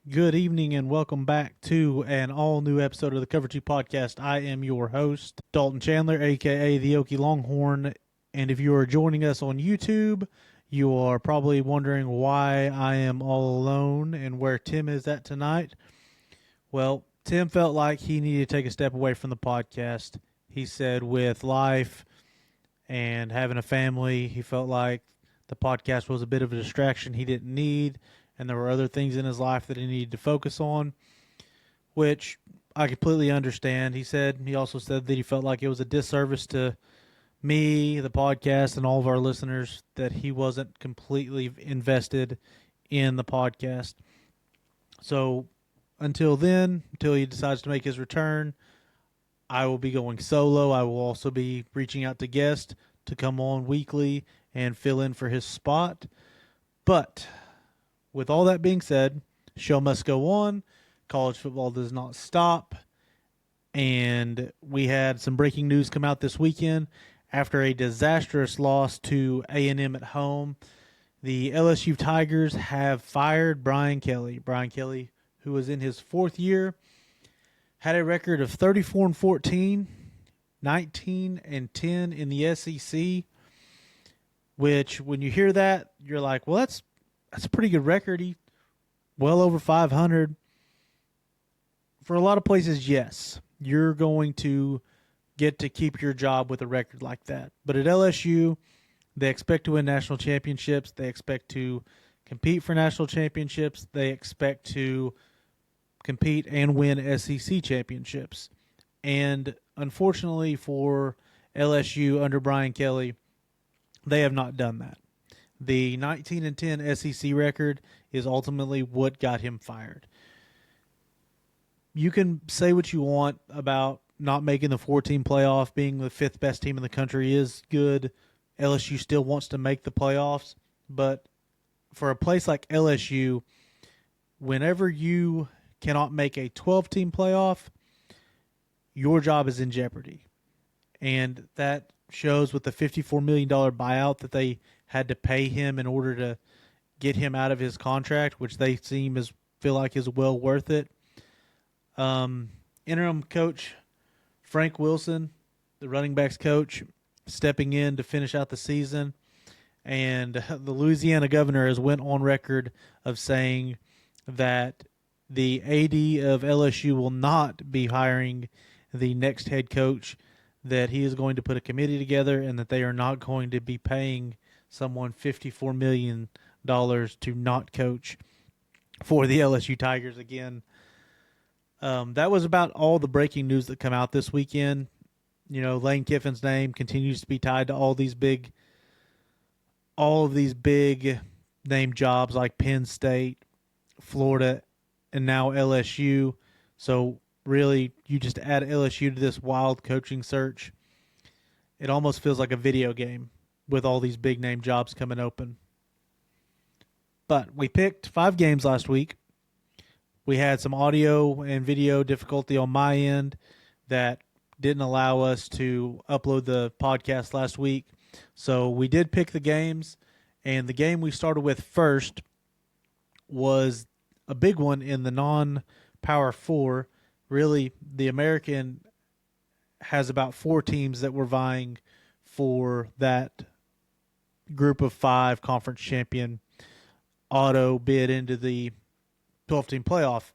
Good evening and welcome back to an all new episode of the Cover 2 podcast. I am your host, Dalton Chandler, aka the Okie Longhorn. And if you are joining us on YouTube, you are probably wondering why I am all alone and where Tim is at tonight. Well, Tim felt like he needed to take a step away from the podcast. He said, with life and having a family, he felt like the podcast was a bit of a distraction he didn't need, and there were other things in his life that he needed to focus on, which I completely understand. He also said that he felt like it was a disservice to me, the podcast, and all of our listeners that he wasn't completely invested in the podcast. So until he decides to make his return, I will be going solo. I will also be reaching out to guests to come on weekly and fill in for his spot. But with all that being said, show must go on. College football does not stop. And we had some breaking news come out this weekend after a disastrous loss to A&M at home. The LSU Tigers have fired Brian Kelly. Brian Kelly, who was in his fourth year, had a record of 34-14, 19-10 in the SEC, which when you hear that, you're like, well, that's a pretty good record. He well over 500. For a lot of places, yes, you're going to get to keep your job with a record like that. But at LSU, they expect to win national championships. They expect to compete for national championships. They expect to compete and win SEC championships. And unfortunately for LSU under Brian Kelly, they have not done that. The 19-10 SEC record is ultimately what got him fired. You can say what you want about not making the 4-team playoff, being the fifth best team in the country is good. LSU still wants to make the playoffs, but for a place like LSU, whenever you cannot make a 12-team playoff, your job is in jeopardy. And that shows with the $54 million buyout that they had to pay him in order to get him out of his contract, which they feel like is well worth it. Interim coach Frank Wilson, the running backs coach, stepping in to finish out the season. And the Louisiana governor has went on record of saying that the AD of LSU will not be hiring the next head coach, that he is going to put a committee together, and that they are not going to be paying someone $54 million to not coach for the LSU Tigers again. That was about all the breaking news that come out this weekend. You know, Lane Kiffin's name continues to be tied to all of these big name jobs like Penn State, Florida, and now LSU. So really, you just add LSU to this wild coaching search. It almost feels like a video game with all these big name jobs coming open. But we picked 5 games last week. We had some audio and video difficulty on my end that didn't allow us to upload the podcast last week. So we did pick the games, and the game we started with first was a big one in the non-Power 4. Really, the American has about 4 teams that were vying for that group of 5 conference champion auto bid into the 12-team playoff.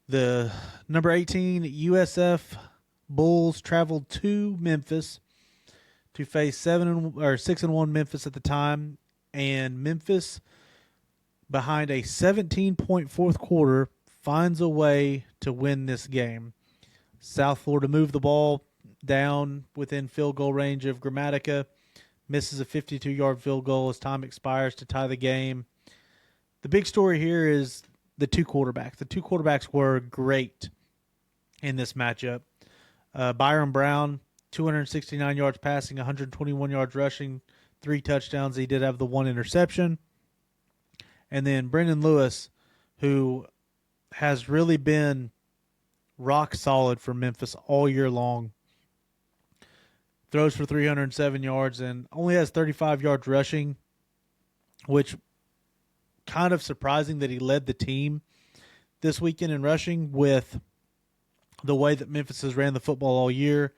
The number 18 USF Bulls traveled to Memphis to face 6-1 Memphis at the time, and Memphis, behind a 17-point fourth quarter, finds a way to win this game. South Florida moved the ball down within field goal range of Grammatica, misses a 52-yard field goal as time expires to tie the game. The big story here is the 2 quarterbacks. The 2 quarterbacks were great in this matchup. Byron Brown, 269 yards passing, 121 yards rushing, 3 touchdowns. He did have the 1 interception. And then Brendan Lewis, who has really been rock solid for Memphis all year long, throws for 307 yards and only has 35 yards rushing, which kind of surprising that he led the team this weekend in rushing. With the way that Memphis has ran the football all year,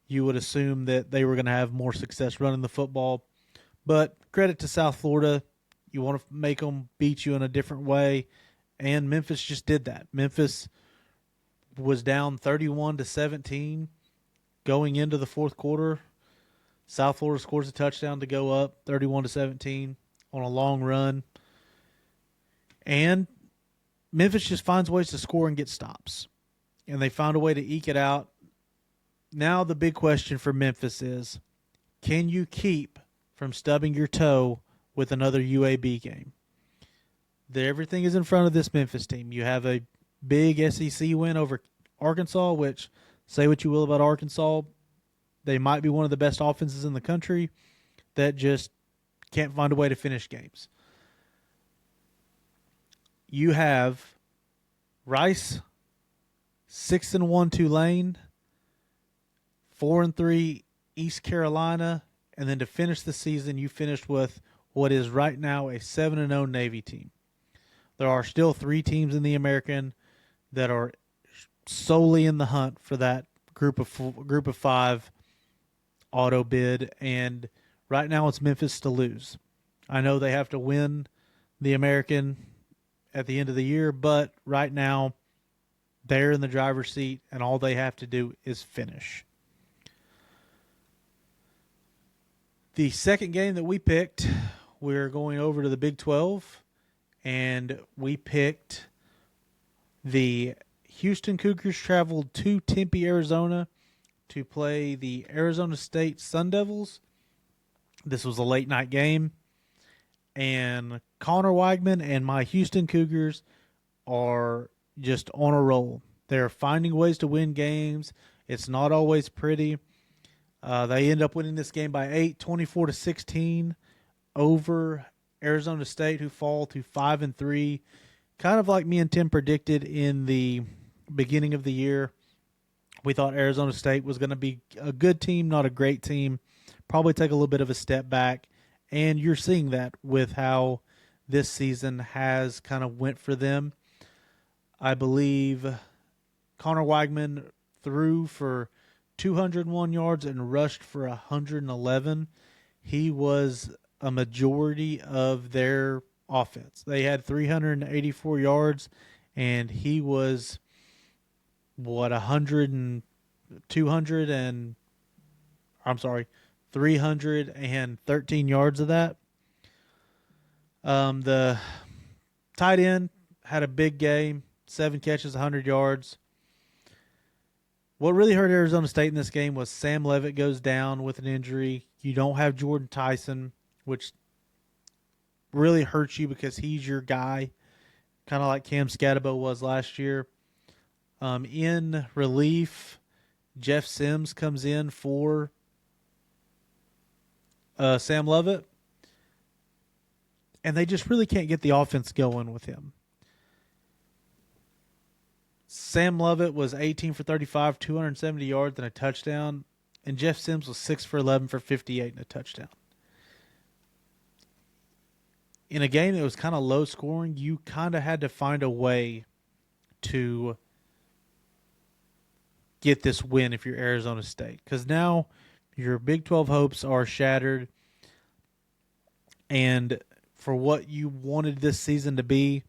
you would assume that they were going to have more success running the football. But credit to South Florida. You want to make them beat you in a different way, and Memphis just did that. Memphis was down 31-17 going into the fourth quarter. South Florida scores a touchdown to go up 31-17 on a long run. And Memphis just finds ways to score and get stops. And they found a way to eke it out. Now the big question for Memphis is, can you keep from stubbing your toe with another UAB game? Everything is in front of this Memphis team. You have a big SEC win over Arkansas, which, say what you will about Arkansas, they might be one of the best offenses in the country that just can't find a way to finish games. You have Rice, 6-1 Tulane, 4-3 East Carolina, and then to finish the season, you finished with what is right now a 7-0 Navy team. There are still 3 teams in the American that are solely in the hunt for that group of 5 auto bid, and right now it's Memphis to lose. I know they have to win the American at the end of the year, but right now they're in the driver's seat, and all they have to do is finish. The second game that we picked, we're going over to the Big 12, and we picked the Houston Cougars traveled to Tempe, Arizona to play the Arizona State Sun Devils. This was a late night game, and Connor Weigman and my Houston Cougars are just on a roll. They're finding ways to win games. It's not always pretty. They end up winning this game by 8, 24-16 over Arizona State, who fall to 5-3. Kind of like me and Tim predicted in the beginning of the year. We thought Arizona State was going to be a good team, not a great team. Probably take a little bit of a step back. And you're seeing that with how this season has kind of went for them. I believe Connor Weigman threw for 201 yards and rushed for 111. He was a majority of their offense. They had 384 yards, and he was, 313 yards of that. The tight end had a big game, 7 catches, 100 yards. What really hurt Arizona State in this game was Sam Levitt goes down with an injury. You don't have Jordan Tyson, which really hurts you because he's your guy, kind of like Cam Scatabo was last year. In relief, Jeff Sims comes in for Sam Levitt, and they just really can't get the offense going with him. Sam Levitt was 18 for 35, 270 yards and a touchdown, and Jeff Sims was 6 for 11 for 58 and a touchdown. In a game that was kind of low scoring, you kind of had to find a way to get this win if you're Arizona State, because now your Big 12 hopes are shattered, and for what you wanted this season to be,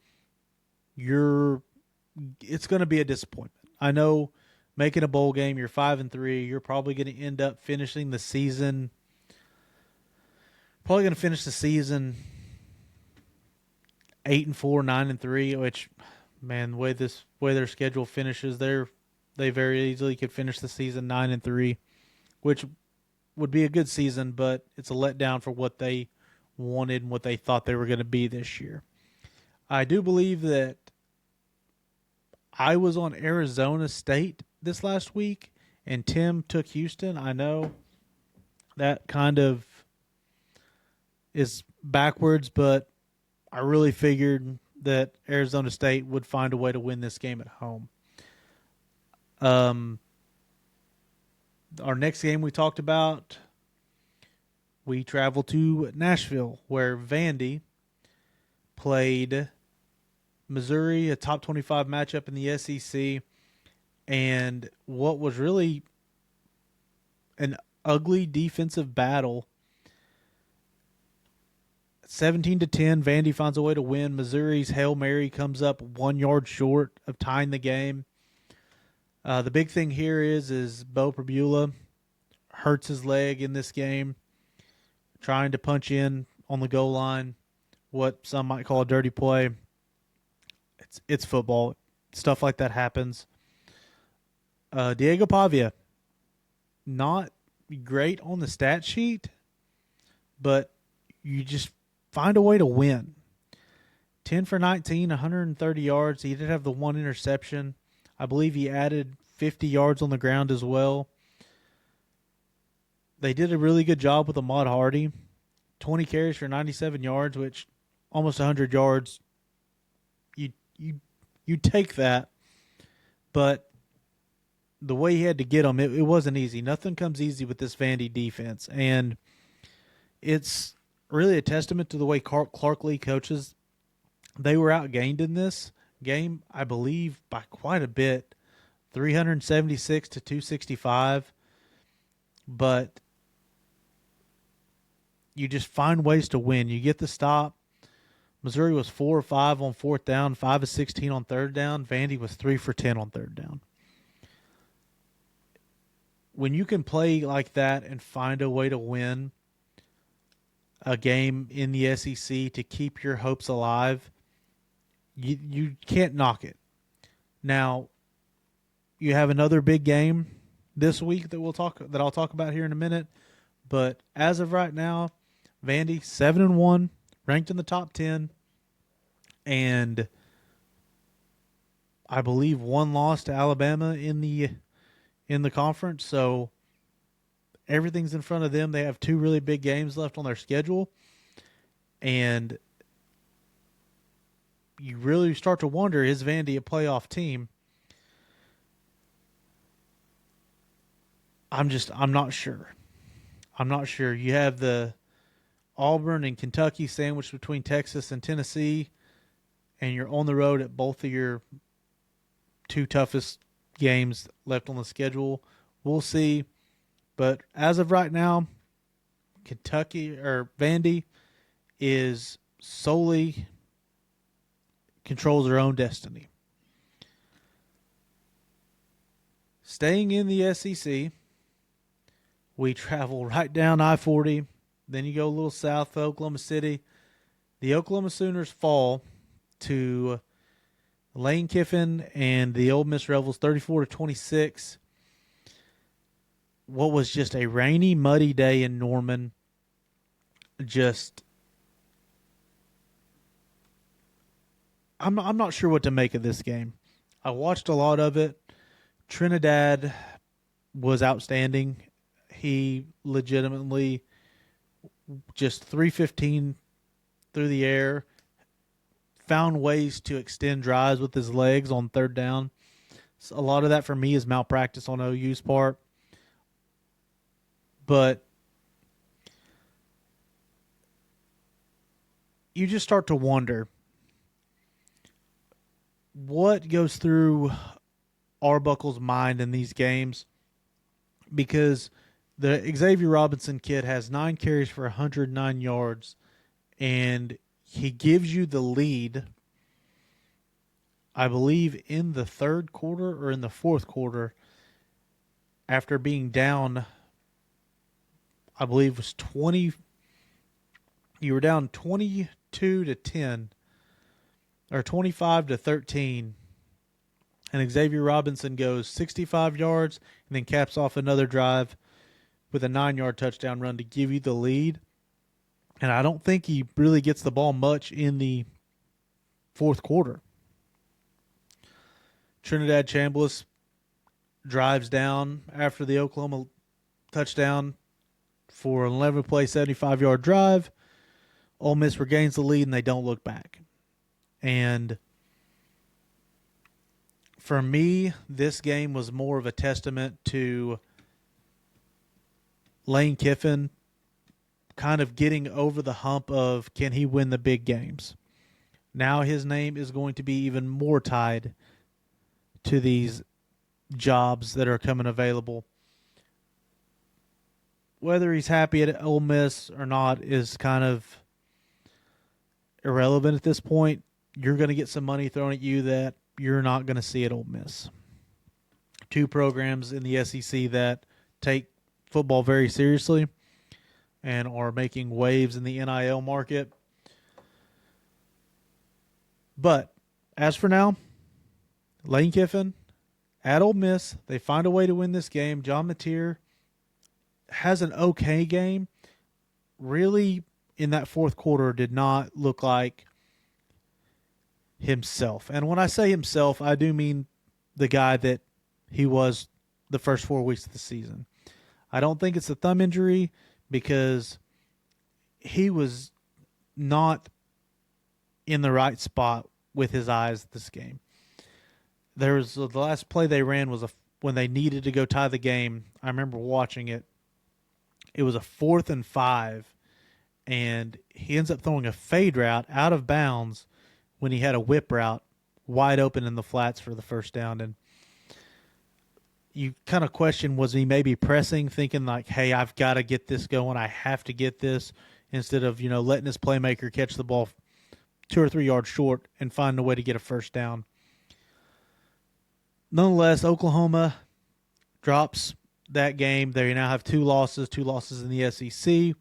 it's going to be a disappointment. I know making a bowl game, you're 5-3, you're probably going to end up finishing the season, 8-4, 9-3, which, man, the way their schedule finishes, they very easily could finish the season 9-3, which would be a good season, but it's a letdown for what they wanted and what they thought they were going to be this year. I do believe that I was on Arizona State this last week, and Tim took Houston. I know that kind of is backwards, but I really figured that Arizona State would find a way to win this game at home. Our next game we talked about, we travel to Nashville, where Vandy played Missouri, a top 25 matchup in the SEC, and what was really an ugly defensive battle. 17-10, Vandy finds a way to win. Missouri's Hail Mary comes up 1 yard short of tying the game. The big thing here is Bo Pribula hurts his leg in this game, trying to punch in on the goal line, what some might call a dirty play. It's football. Stuff like that happens. Diego Pavia, not great on the stat sheet, but you just find a way to win. 10 for 19, 130 yards. He did have the one interception. I believe he added 50 yards on the ground as well. They did a really good job with Ahmad Hardy. 20 carries for 97 yards, which almost 100 yards. You take that. But the way he had to get them, it wasn't easy. Nothing comes easy with this Vandy defense. And it's really a testament to the way Clark Lee coaches. They were outgained in this game, I believe, by quite a bit, 376 to 265. But you just find ways to win. You get the stop. Missouri was 4 or 5 on fourth down, 5 of 16 on third down. Vandy was 3 for 10 on third down. When you can play like that and find a way to win a game in the SEC to keep your hopes alive, you can't knock it. Now, you have another big game this week that I'll talk about here in a minute. But as of right now, Vandy 7-1, ranked in the top 10, and I believe one loss to Alabama in the conference. So everything's in front of them. They have 2 really big games left on their schedule, and you really start to wonder, is Vandy a playoff team? I'm not sure. I'm not sure. You have the Auburn and Kentucky sandwiched between Texas and Tennessee, and you're on the road at both of your 2 toughest games left on the schedule. We'll see. But as of right now, Vandy is solely controls their own destiny. Staying in the SEC, we travel right down I-40. Then you go a little south to Oklahoma City. The Oklahoma Sooners fall to Lane Kiffin and the Ole Miss Rebels 34-26. What was just a rainy, muddy day in Norman. I'm not sure what to make of this game. I watched a lot of it. Trinidad was outstanding. He legitimately just 315 through the air, found ways to extend drives with his legs on third down. So a lot of that for me is malpractice on OU's part. But you just start to wonder what goes through Arbuckle's mind in these games, because the Xavier Robinson kid has 9 carries for 109 yards, and he gives you the lead, I believe, in the third quarter or in the fourth quarter, after being down, I believe it was 20. You were down 22-10 or 25-13. And Xavier Robinson goes 65 yards and then caps off another drive with a 9-yard touchdown run to give you the lead. And I don't think he really gets the ball much in the fourth quarter. Trinidad Chambliss drives down after the Oklahoma touchdown for an 11-play, 75-yard drive. Ole Miss regains the lead, and they don't look back. And for me, this game was more of a testament to Lane Kiffin kind of getting over the hump of, can he win the big games? Now his name is going to be even more tied to these jobs that are coming available. Whether he's happy at Ole Miss or not is kind of irrelevant at this point. You're going to get some money thrown at you that you're not going to see at Ole Miss. Two programs in the SEC that take football very seriously and are making waves in the NIL market. But as for now, Lane Kiffin at Ole Miss, they find a way to win this game. John Mateer has an okay game. Really, in that fourth quarter, did not look like himself. And when I say himself, I do mean the guy that he was the first 4 weeks of the season. I don't think it's a thumb injury because he was not in the right spot with his eyes this game. There was the last play they ran was when they needed to go tie the game. I remember watching it. It was a 4th and 5, and he ends up throwing a fade route out of bounds when he had a whip route wide open in the flats for the first down. And you kind of question, was he maybe pressing, thinking like, hey, I've got to get this going. I have to get this, instead of, letting his playmaker catch the ball 2 or 3 yards short and find a way to get a first down. Nonetheless, Oklahoma drops that game. They now have two losses in the SEC.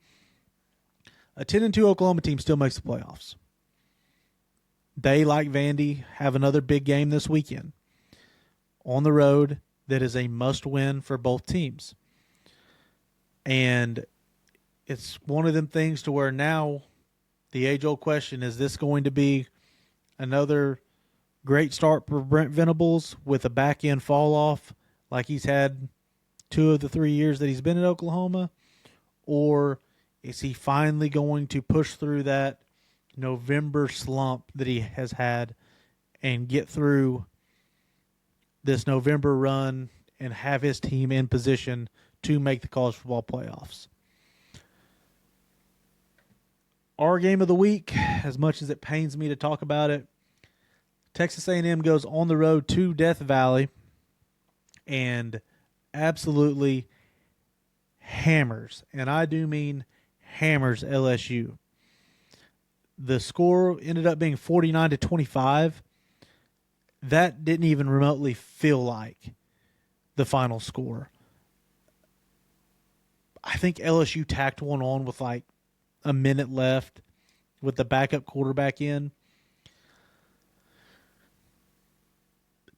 A 10-2 Oklahoma team still makes the playoffs. They, like Vandy, have another big game this weekend on the road that is a must-win for both teams. And it's one of them things to where now the age-old question, is this going to be another great start for Brent Venables with a back-end fall-off like he's had 2 of the 3 years that he's been at Oklahoma? Or is he finally going to push through that November slump that he has had and get through this November run and have his team in position to make the college football playoffs? Our game of the week, as much as it pains me to talk about it, Texas A&M goes on the road to Death Valley and absolutely hammers, and I do mean hammers, LSU. The score ended up being 49-25. That didn't even remotely feel like the final score. I think LSU tacked one on with like a minute left with the backup quarterback in.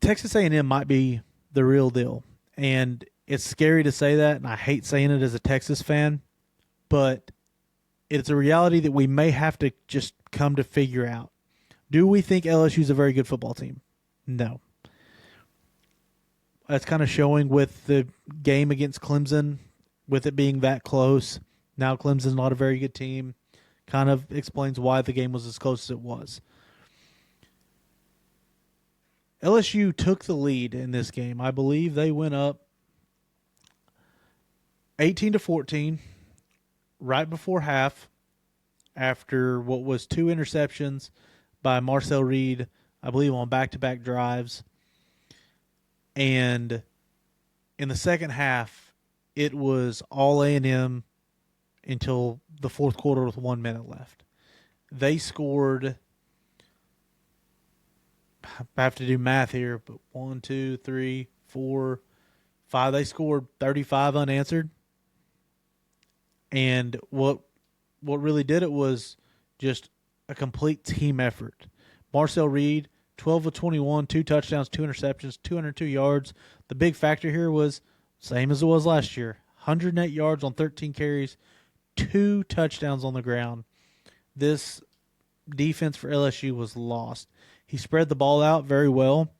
Texas A&M might be the real deal, and it's scary to say that, and I hate saying it as a Texas fan, but it's a reality that we may have to just come to figure out. Do we think LSU is a very good football team? No. That's kind of showing with the game against Clemson, with it being that close. Now Clemson's not a very good team. Kind of explains why the game was as close as it was. LSU took the lead in this game. I believe they went up 18-14 right before half, after what was 2 interceptions by Marcel Reed, I believe on back-to-back drives. And in the second half, it was all A&M until the fourth quarter with 1 minute left. They scored, I have to do math here, but 1, 2, 3, 4, 5. They scored 35 unanswered. And what really did it was just a complete team effort. Marcel Reed, 12 of 21, 2 touchdowns, 2 interceptions, 202 yards. The big factor here was same as it was last year. 108 yards on 13 carries, 2 touchdowns on the ground. This defense for LSU was lost. He spread the ball out very well.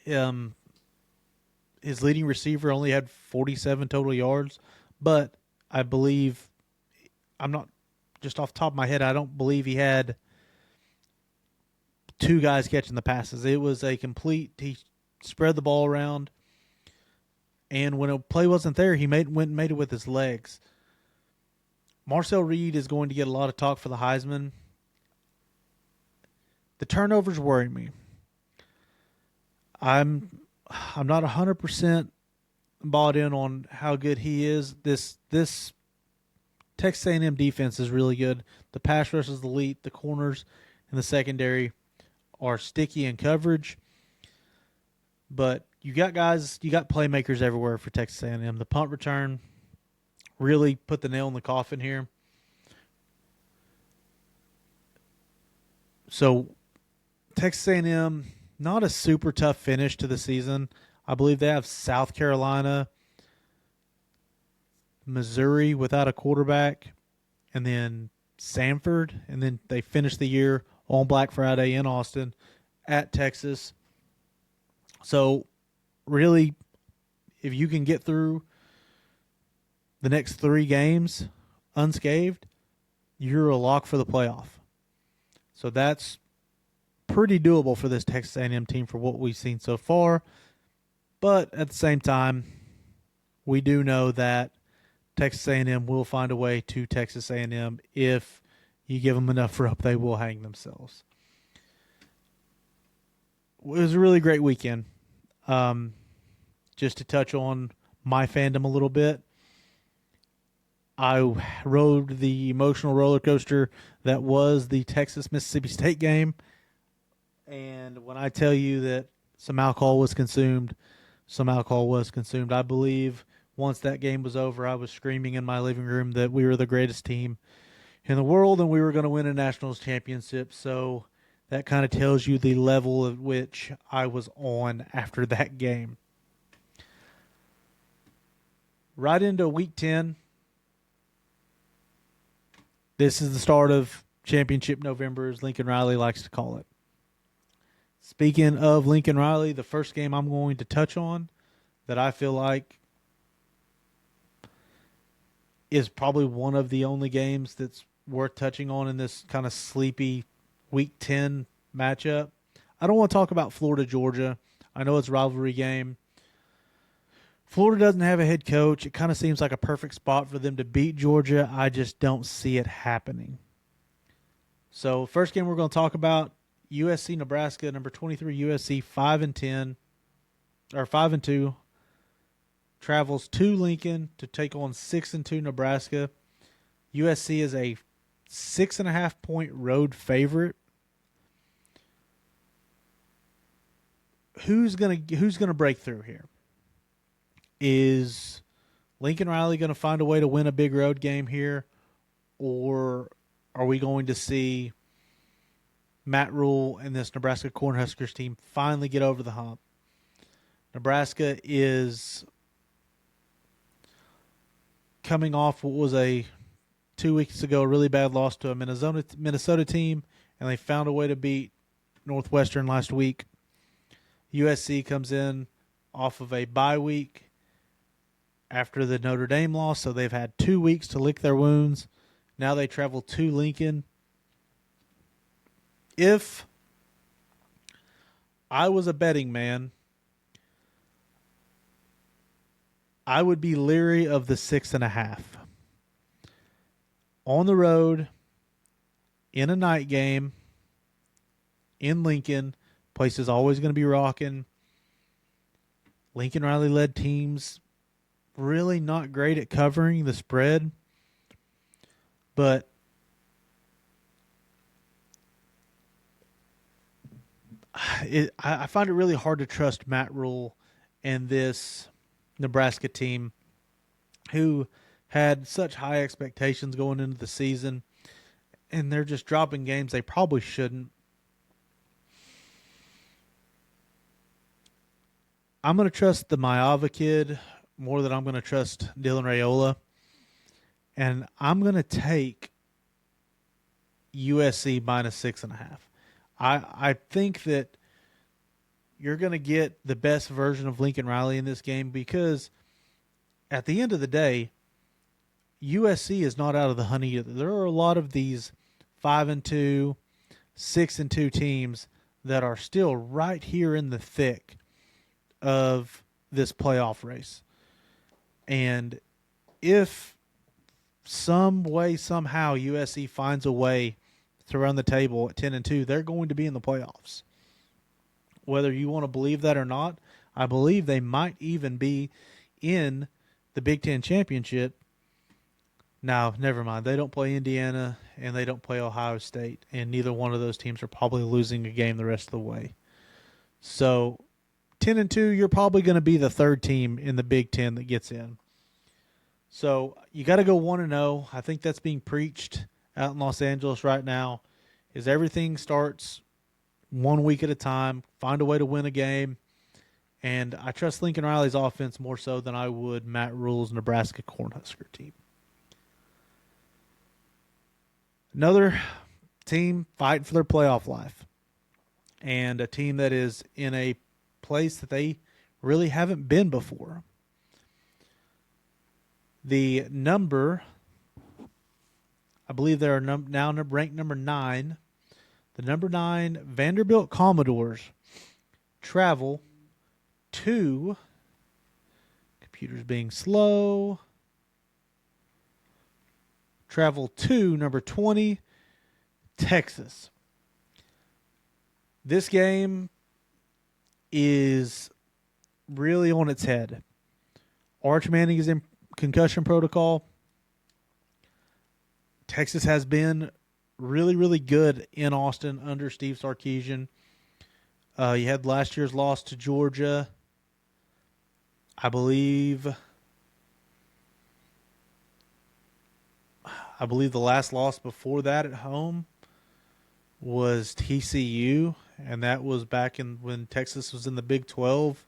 His leading receiver only had 47 total yards, but I believe, I'm not, just off the top of my head, I don't believe he had 2 guys catching the passes. It was a complete, he spread the ball around, and when a play wasn't there, he went and made it with his legs. Marcel Reed is going to get a lot of talk for the Heisman. the turnovers worry me. I'm not 100% bought in on how good he is. This Texas A&M defense is really good. The pass rush is elite. The corners and the secondary are sticky in coverage. But you got playmakers everywhere for Texas A&M. The punt return really put the nail in the coffin here. So Texas A&M, not a super tough finish to the season. I believe they have South Carolina, Missouri without a quarterback, and then Samford, and then they finish the year on Black Friday in Austin at Texas. So really, if you can get through the next 3 games unscathed, you're a lock for the playoff. So that's pretty doable for this Texas A&M team for what we've seen so far. But at the same time, we do know that Texas A&M will find a way to Texas A&M. If you give them enough rope, they will hang themselves. It was a really great weekend. Just to touch on my fandom a little bit, I rode the emotional roller coaster that was the Texas-Mississippi State game. And when I tell you that some alcohol was consumed, I believe once that game was over, I was screaming in my living room that we were the greatest team in the world and we were going to win a nationals championship. So that kind of tells you the level at which I was on after that game. Right into week 10. This is the start of Championship November, as Lincoln Riley likes to call it. Speaking of Lincoln Riley, the first game I'm going to touch on that I feel like is probably one of the only games that's worth touching on in this kind of sleepy Week 10 matchup. I don't want to talk about Florida-Georgia. I know it's a rivalry game. Florida doesn't have a head coach. It kind of seems like a perfect spot for them to beat Georgia. I just don't see it happening. So first game we're going to talk about, USC-Nebraska, number 23 USC, 5-2, travels to Lincoln to take on 6-2 Nebraska. USC is a 6.5-point road favorite. Who's gonna break through here? Is Lincoln Riley going to find a way to win a big road game here, or are we going to see Matt Rule and this Nebraska Cornhuskers team finally get over the hump? Nebraska is coming off what was 2 weeks ago a really bad loss to a Minnesota team, and they found a way to beat Northwestern last week. USC comes in off of a bye week after the Notre Dame loss, so they've had 2 weeks to lick their wounds. Now they travel to Lincoln. If I was a betting man, I would be leery of the 6.5. On the road, in a night game, in Lincoln, place is always going to be rocking. Lincoln Riley-led teams really not great at covering the spread, but I find it really hard to trust Matt Rule and this Nebraska team who had such high expectations going into the season, and they're just dropping games they probably shouldn't. I'm going to trust the Maava kid more than I'm going to trust Dylan Raiola. And I'm going to take USC minus 6.5. I think that you're going to get the best version of Lincoln Riley in this game because at the end of the day, USC is not out of the hunt either. There are a lot of these 5-2, 6-2 teams that are still right here in the thick of this playoff race. And if some way, somehow, USC finds a way to run the table at 10-2, they're going to be in the playoffs. Whether you want to believe that or not, I believe they might even be in the Big Ten championship. Now, never mind. They don't play Indiana and they don't play Ohio State, and neither one of those teams are probably losing a game the rest of the way. So 10-2, you're probably going to be the third team in the Big Ten that gets in. So you got to go 1-0. I think that's being preached out in Los Angeles right now. Is everything starts 1 week at a time. Find a way to win a game. And I trust Lincoln Riley's offense more so than I would Matt Rule's Nebraska Cornhusker team. Another team fighting for their playoff life. And a team that is in a place that they really haven't been before. The number, I believe they are now ranked number 9. The number 9 Vanderbilt Commodores travel to, computers being slow, travel to number 20, Texas. This game is really on its head. Arch Manning is in concussion protocol. Texas has been really, really good in Austin under Steve Sarkisian. You had last year's loss to Georgia. I believe the last loss before that at home was TCU, and that was back in when Texas was in the Big 12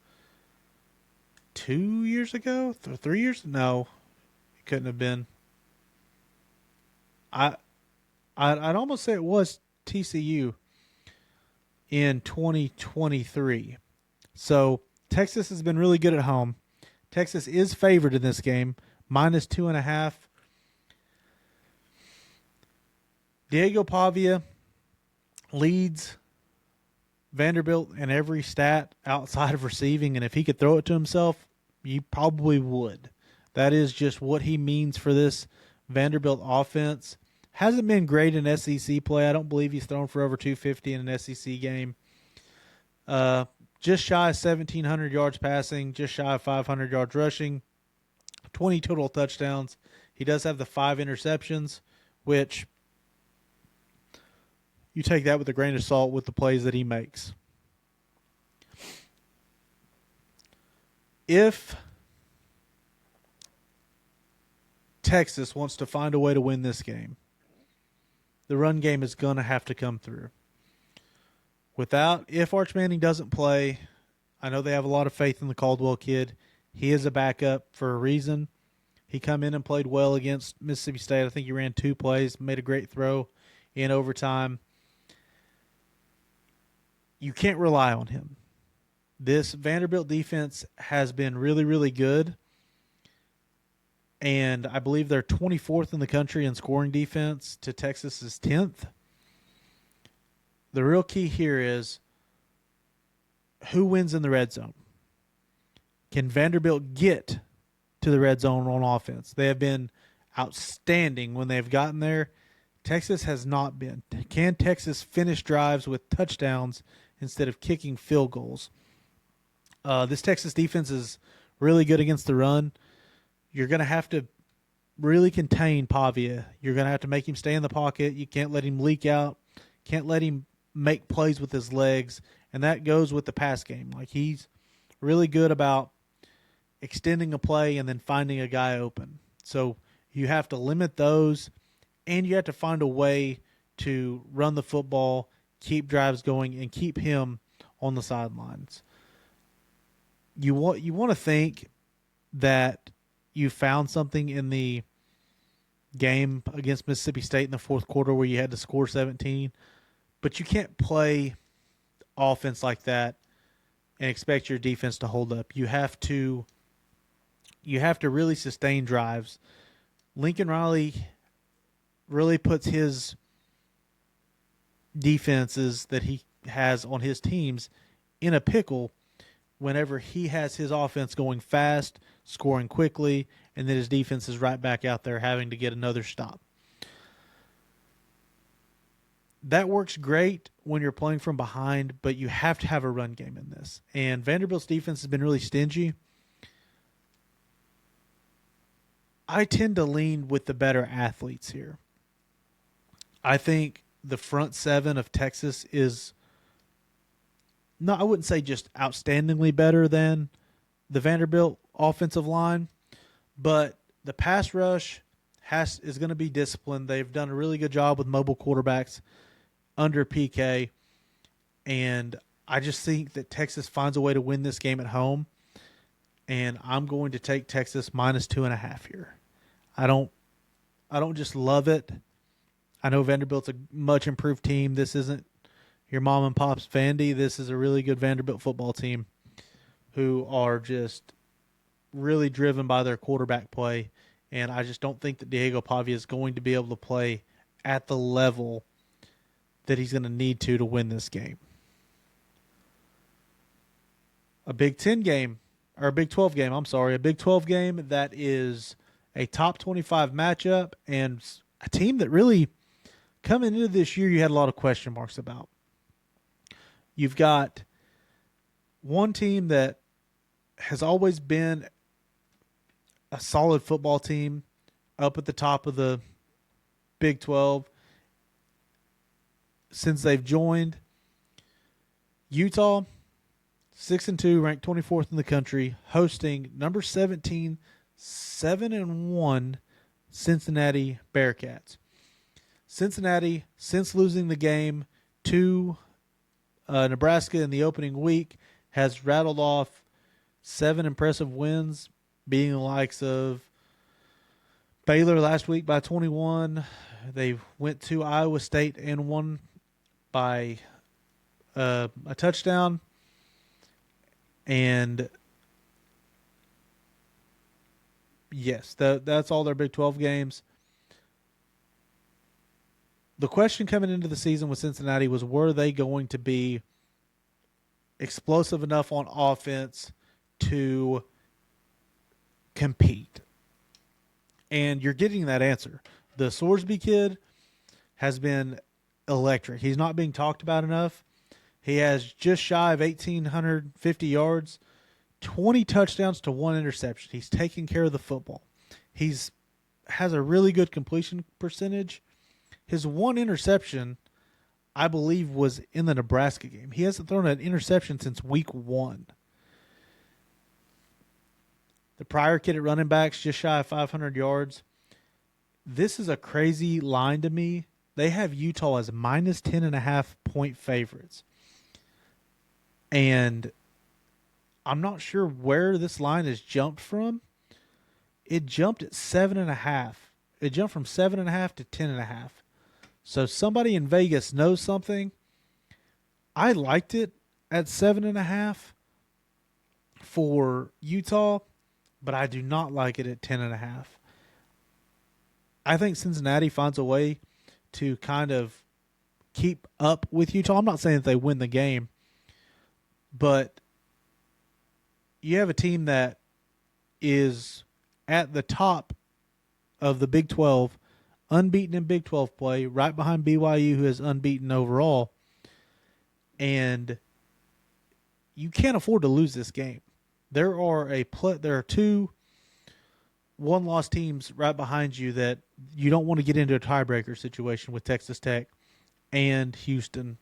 2 years ago? 3 years? No, it couldn't have been. I'd almost say it was TCU in 2023. So Texas has been really good at home. Texas is favored in this game, -2.5. Diego Pavia leads Vanderbilt in every stat outside of receiving, and if he could throw it to himself, you probably would. That is just what he means for this Vanderbilt offense. Hasn't been great in SEC play. I don't believe he's thrown for over 250 in an SEC game. Just shy of 1,700 yards passing, just shy of 500 yards rushing, 20 total touchdowns. He does have the 5 interceptions, which you take that with a grain of salt with the plays that he makes. If Texas wants to find a way to win this game, the run game is going to have to come through. If Arch Manning doesn't play, I know they have a lot of faith in the Caldwell kid. He is a backup for a reason. He come in and played well against Mississippi State. I think he ran 2 plays, made a great throw in overtime. You can't rely on him. This Vanderbilt defense has been really, really good. And I believe they're 24th in the country in scoring defense to Texas's 10th. The real key here is who wins in the red zone. Can Vanderbilt get to the red zone on offense? They have been outstanding when they've gotten there. Texas has not been. Can Texas finish drives with touchdowns instead of kicking field goals? This Texas defense is really good against the run. You're going to have to really contain Pavia. You're going to have to make him stay in the pocket. You can't let him leak out. Can't let him make plays with his legs. And that goes with the pass game. Like, he's really good about extending a play and then finding a guy open. So you have to limit those, and you have to find a way to run the football, keep drives going, and keep him on the sidelines. You want to think that you found something in the game against Mississippi State in the fourth quarter where you had to score 17, but you can't play offense like that and expect your defense to hold up. You have to really sustain drives. Lincoln Riley really puts his defenses that he has on his teams in a pickle whenever he has his offense going fast, scoring quickly, and then his defense is right back out there having to get another stop. that works great when you're playing from behind, but you have to have a run game in this. And Vanderbilt's defense has been really stingy. I tend to lean with the better athletes here. I think the front seven of Texas is I wouldn't say just outstandingly better than the Vanderbilt offensive line, but the pass rush is going to be disciplined. They've done a really good job with mobile quarterbacks under PK, and I just think that Texas finds a way to win this game at home, and I'm going to take Texas minus 2.5 here. I don't just love it. I know Vanderbilt's a much improved team. This isn't your mom and pop's Vandy. This is a really good Vanderbilt football team who are just really driven by their quarterback play, and I just don't think that Diego Pavia is going to be able to play at the level that he's going to need to win this game. A Big 10 game, or a Big 12 game, a Big 12 game that is a top 25 matchup and a team that really, coming into this year, you had a lot of question marks about. You've got one team that has always been a solid football team up at the top of the Big 12 since they've joined. Utah, 6-2, ranked 24th in the country, hosting number 17, 7-1 Cincinnati Bearcats. Cincinnati, since losing the game to Nebraska in the opening week, has rattled off 7 impressive wins, beating the likes of Baylor last week by 21. They went to Iowa State and won by a touchdown. And yes, that's all their Big 12 games. The question coming into the season with Cincinnati was, were they going to be explosive enough on offense to compete? And you're getting that answer. The Sorsby kid has been electric. He's not being talked about enough. He has just shy of 1,850 yards, 20 touchdowns to 1 interception. He's taking care of the football. Has a really good completion percentage. His 1 interception, I believe, was in the Nebraska game. He hasn't thrown an interception since week 1. The prior kid at running backs, just shy of 500 yards. This is a crazy line to me. They have Utah as minus 10.5 point favorites. And I'm not sure where this line has jumped from. It jumped at 7.5. It jumped from 7.5 to 10.5. So somebody in Vegas knows something. I liked it at 7.5 for Utah, but I do not like it at 10.5. I think Cincinnati finds a way to kind of keep up with Utah. I'm not saying that they win the game, but you have a team that is at the top of the Big 12, unbeaten in Big 12 play, right behind BYU, who is unbeaten overall. And you can't afford to lose this game. There are 2 one-loss teams right behind you that you don't want to get into a tiebreaker situation with, Texas Tech and Houston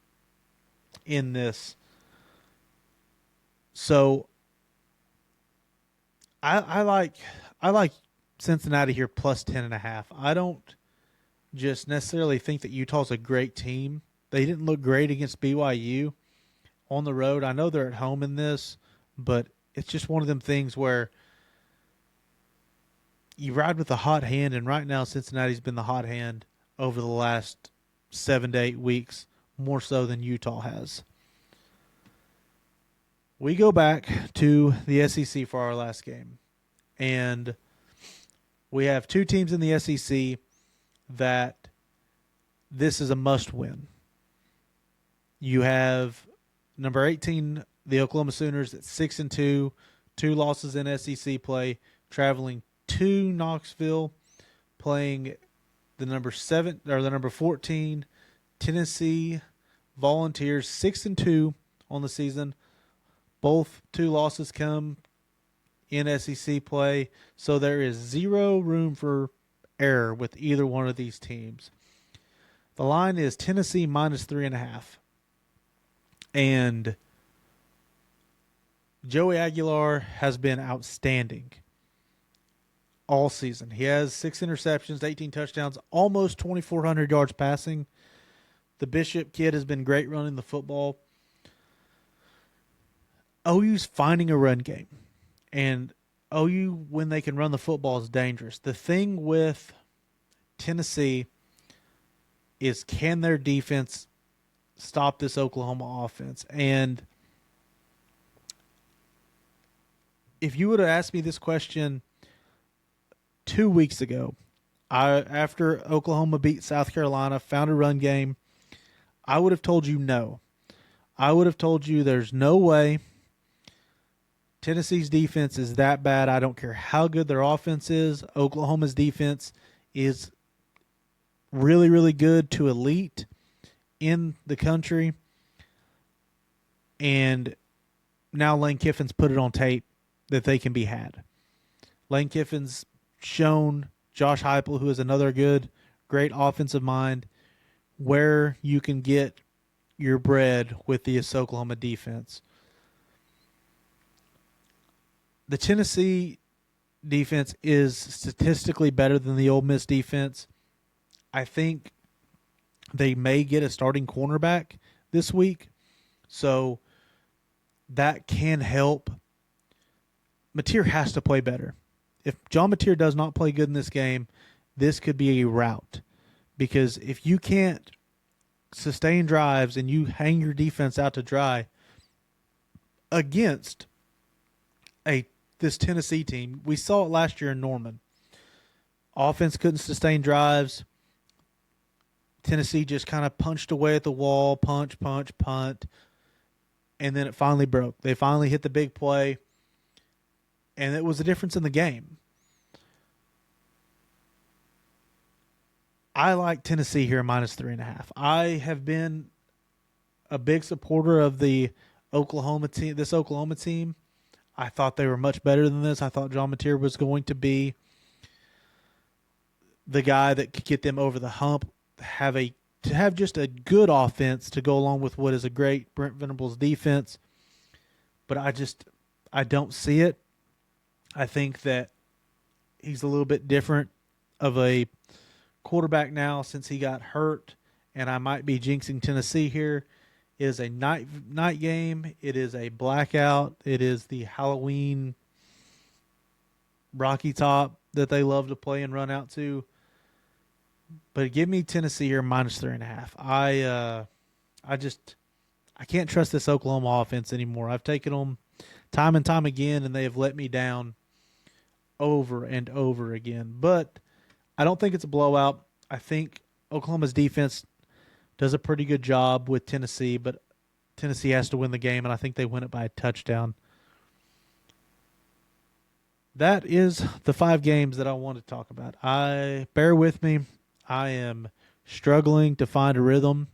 in this. So I like Cincinnati here plus 10.5. I don't just necessarily think that Utah's a great team. They didn't look great against BYU on the road. I know they're at home in this, but it's just one of them things where you ride with the hot hand, and right now Cincinnati's been the hot hand over the last 7 to 8 weeks, more so than Utah has. We go back to the SEC for our last game, and we have 2 teams in the SEC that this is a must-win. You have number 18, the Oklahoma Sooners, at 6-2, 2 losses in SEC play, traveling to Knoxville, playing the number 14 Tennessee Volunteers 6-2 on the season. Both 2 losses come in SEC play, so there is zero room for error with either one of these teams. The line is Tennessee minus 3.5. And Joey Aguilar has been outstanding all season. He has 6 interceptions, 18 touchdowns, almost 2,400 yards passing. The Bishop kid has been great running the football. OU's finding a run game. And OU, when they can run the football, is dangerous. The thing with Tennessee is, can their defense stop this Oklahoma offense? And if you would have asked me this question 2 weeks ago, after Oklahoma beat South Carolina, found a run game, I would have told you no. I would have told you there's no way Tennessee's defense is that bad. I don't care how good their offense is. Oklahoma's defense is really, really good to elite in the country. And now Lane Kiffin's put it on tape that they can be had. Lane Kiffin's shown Josh Heupel, who is another great offensive mind, where you can get your bread with the Oklahoma defense. The Tennessee defense is statistically better than the Ole Miss defense. I think they may get a starting cornerback this week, so that can help. Mateer has to play better. If John Mateer does not play good in this game, this could be a rout. Because if you can't sustain drives and you hang your defense out to dry against this Tennessee team, we saw it last year in Norman. Offense couldn't sustain drives. Tennessee just kind of punched away at the wall, punt, and then it finally broke. They finally hit the big play, and it was a difference in the game. I like Tennessee here minus 3.5. I have been a big supporter of the Oklahoma team. This Oklahoma team, I thought they were much better than this. I thought John Mateer was going to be the guy that could get them over the hump, to have just a good offense to go along with what is a great Brent Venables defense. But I don't see it. I think that he's a little bit different of a quarterback now since he got hurt, and I might be jinxing Tennessee here. It is a night game. It is a blackout. It is the Halloween Rocky Top that they love to play and run out to. But give me Tennessee here minus 3.5. I can't trust this Oklahoma offense anymore. I've taken them time and time again, and they have let me down over and over again. But I don't think it's a blowout. I think Oklahoma's defense does a pretty good job with Tennessee, but Tennessee has to win the game, and I think they win it by a touchdown. That is the 5 games that I want to talk about. Bear with me. I am struggling to find a rhythm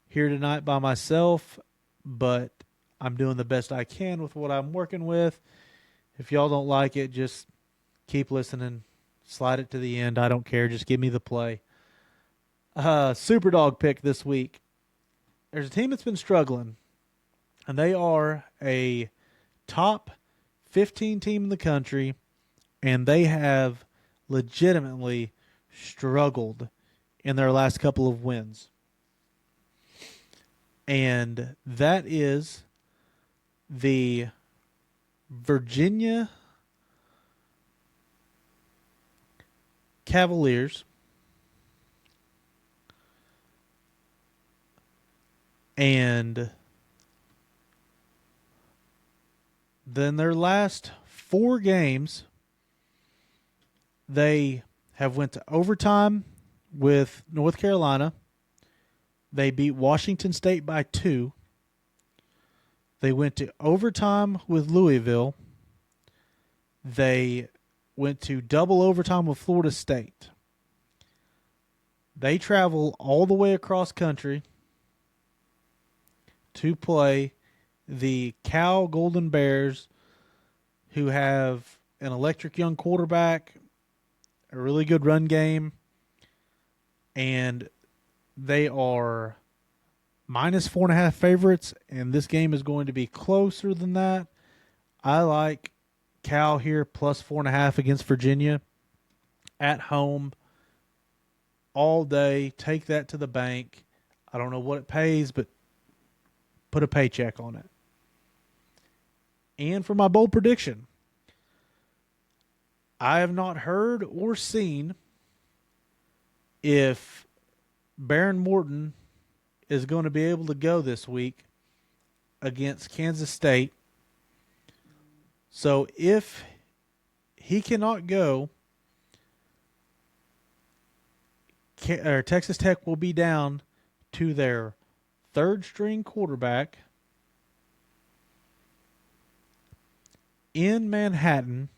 here tonight by myself, but I'm doing the best I can with what I'm working with. If y'all don't like it, just keep listening. Slide it to the end. I don't care. Just give me the play. Superdog pick this week. There's a team that's been struggling, and they are a top 15 team in the country, and they have legitimately struggled in their last couple of wins. And that is the Virginia Cavaliers. And then their last 4 games, they have went to overtime with North Carolina. They beat Washington State by 2. They went to overtime with Louisville. They went to double overtime with Florida State. They travel all the way across country to play the Cal Golden Bears, who have an electric young quarterback, a really good run game, and they are -4.5 favorites, and this game is going to be closer than that. I like Cal here +4.5 against Virginia at home all day. Take that to the bank. I don't know what it pays, but put a paycheck on it. And for my bold prediction, I have not heard or seen if Baron Morton is going to be able to go this week against Kansas State. So if he cannot go, Texas Tech will be down to their third-string quarterback in Manhattan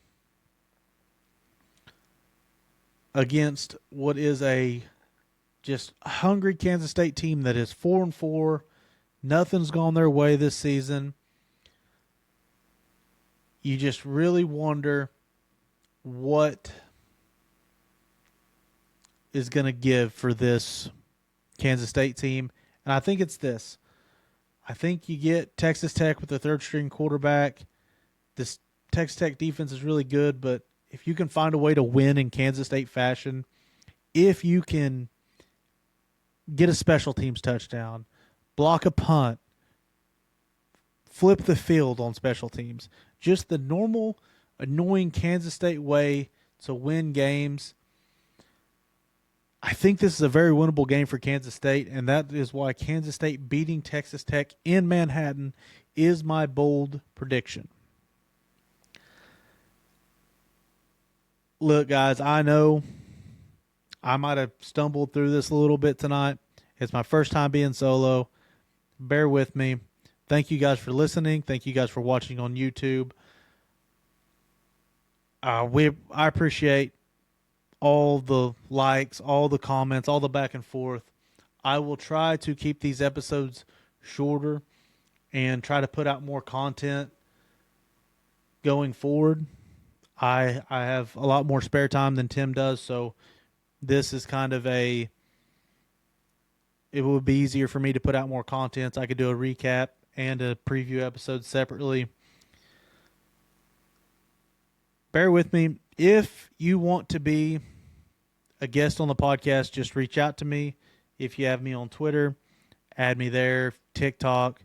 against what is a just hungry Kansas State team that is 4-4. Nothing's gone their way this season. You just really wonder what is going to give for this Kansas State team. And I think it's this. I think you get Texas Tech with the third-string quarterback. This Texas Tech defense is really good, but if you can find a way to win in Kansas State fashion, if you can get a special teams touchdown, block a punt, flip the field on special teams, just the normal, annoying Kansas State way to win games, I think this is a very winnable game for Kansas State, and that is why Kansas State beating Texas Tech in Manhattan is my bold prediction. Look, guys, I know I might have stumbled through this a little bit tonight. It's my first time being solo. Bear with me. Thank you guys for listening. Thank you guys for watching on YouTube. I appreciate all the likes, all the comments, all the back and forth. I will try to keep these episodes shorter and try to put out more content going forward. I have a lot more spare time than Tim does, so this is kind of it would be easier for me to put out more content. I could do a recap and a preview episode separately. Bear with me. If you want to be a guest on the podcast, just reach out to me. If you have me on Twitter, add me there, TikTok,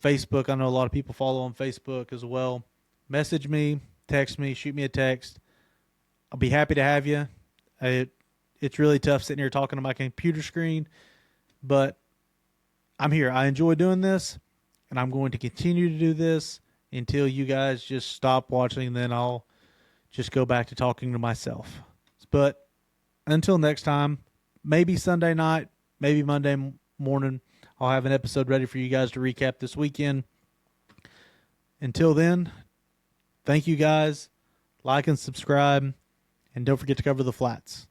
Facebook. I know a lot of people follow on Facebook as well. Message me, text me, shoot me a text. I'll be happy to have you. It's really tough sitting here talking to my computer screen, but I'm here. I enjoy doing this, and I'm going to continue to do this until you guys just stop watching, and then I'll just go back to talking to myself. But until next time, maybe Sunday night, maybe Monday morning, I'll have an episode ready for you guys to recap this weekend. Until then, thank you guys. Like and subscribe, and don't forget to cover the flats.